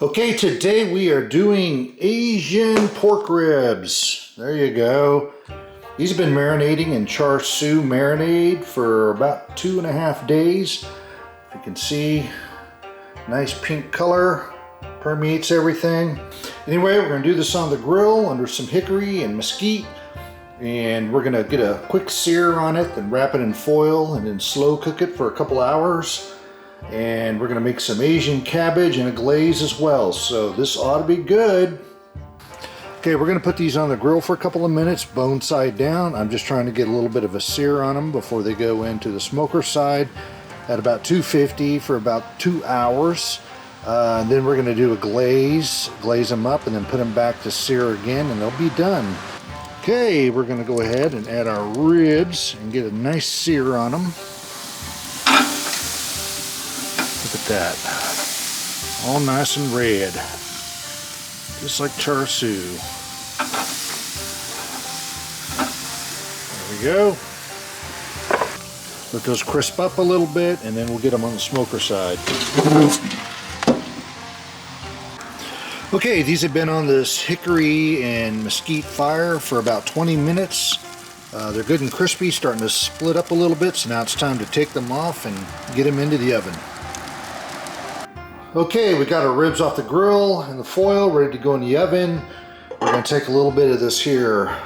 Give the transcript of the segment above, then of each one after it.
Okay, today we are doing Asian pork ribs. There you go. These have been marinating in char siu marinade for about 2.5 days. If you can see, nice pink color, permeates everything. Anyway, we're gonna do this on the grill under some hickory and mesquite. And we're gonna get a quick sear on it, then wrap it in foil and then slow cook it for a couple hours. And we're gonna make some Asian cabbage and a glaze as well. So this ought to be good. Okay, we're gonna put these on the grill for a couple of minutes, bone side down. I'm just trying to get a little bit of a sear on them before they go into the smoker side at about 250 for about 2 hours. Then we're gonna do a glaze them up and then put them back to sear again and they'll be done. Okay, we're gonna go ahead and add our ribs and get a nice sear on them. Look at that, all nice and red, just like char siu. There we go. Let those crisp up a little bit and then we'll get them on the smoker side. Okay, these have been on this hickory and mesquite fire for about 20 minutes. They're good and crispy, starting to split up a little bit, so now it's time to take them off and get them into the oven. Okay, we got our ribs off the grill and the foil ready to go in the oven. We're going to take a little bit of this here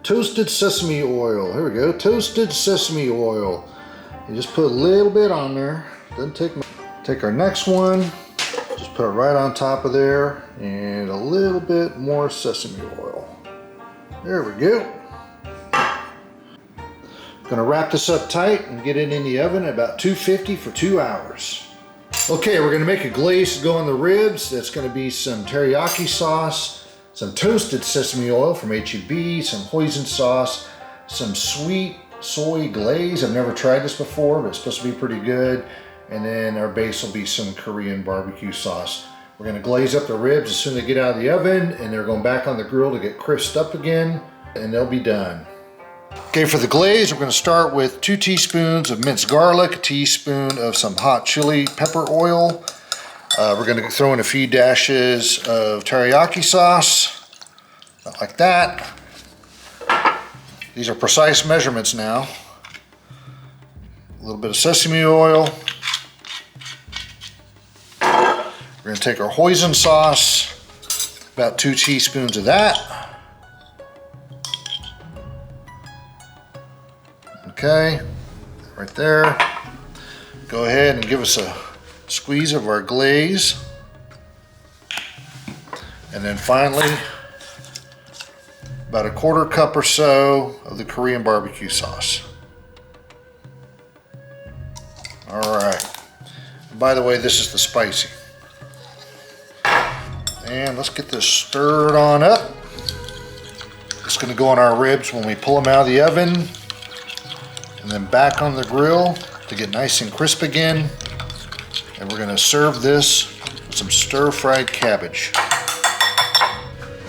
toasted sesame oil. Here we go, toasted sesame oil. You just put a little bit on there. Then take our next one, just put it right on top of there, and a little bit more sesame oil. There we go. Going to wrap this up tight and get it in the oven at about 250 for 2 hours. Okay, we're going to make a glaze to go on the ribs. That's going to be some teriyaki sauce, some toasted sesame oil from HEB, some hoisin sauce, some sweet soy glaze. I've never tried this before, but it's supposed to be pretty good. And then our base will be some Korean barbecue sauce. We're going to glaze up the ribs as soon as they get out of the oven, and they're going back on the grill to get crisped up again, and they'll be done. Okay, for the glaze, we're going to start with 2 teaspoons of minced garlic, a teaspoon of some hot chili pepper oil. We're going to throw in a few dashes of teriyaki sauce, like that. These are precise measurements now. A little bit of sesame oil. We're going to take our hoisin sauce, about 2 teaspoons of that. Okay, right there. Go ahead and give us a squeeze of our glaze. And then finally, about a 1/4 cup or so of the Korean barbecue sauce. All right. By the way, this is the spicy. And let's get this stirred on up. It's going to go on our ribs when we pull them out of the oven. And then back on the grill to get nice and crisp again. And we're going to serve this with some stir-fried cabbage.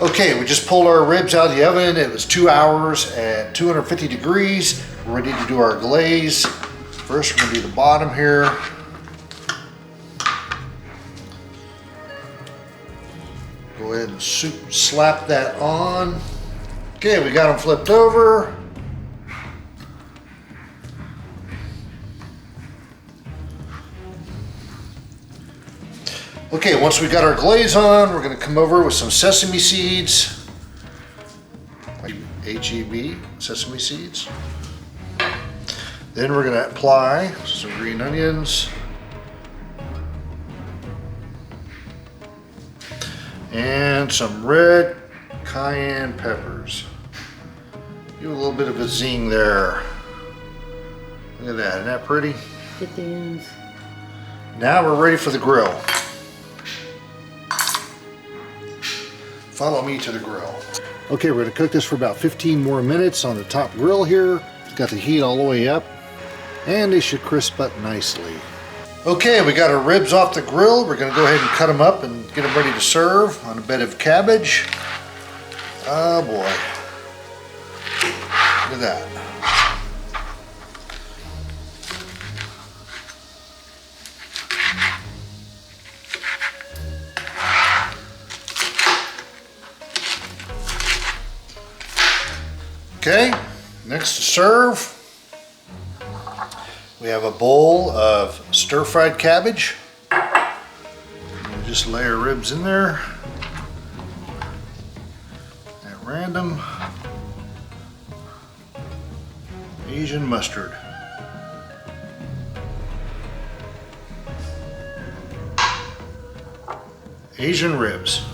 Okay, we just pulled our ribs out of the oven. It was 2 hours at 250 degrees. We're ready to do our glaze. First, we're going to do the bottom here. Go ahead and slap that on. Okay, we got them flipped over. Okay, once we got our glaze on, we're going to come over with some sesame seeds, like HEB sesame seeds. Then we're going to apply some green onions and some red cayenne peppers. Give a little bit of a zing there. Look at that, isn't that pretty? Get the ends. Now we're ready for the grill. Follow me to the grill. Okay, we're gonna cook this for about 15 more minutes on the top grill here. Got the heat all the way up, and they should crisp up nicely. Okay, we got our ribs off the grill. We're gonna go ahead and cut them up and get them ready to serve on a bed of cabbage. Oh boy, look at that. Okay, next to serve, we have a bowl of stir-fried cabbage. We'll just layer ribs in there at random. Asian mustard. Asian ribs.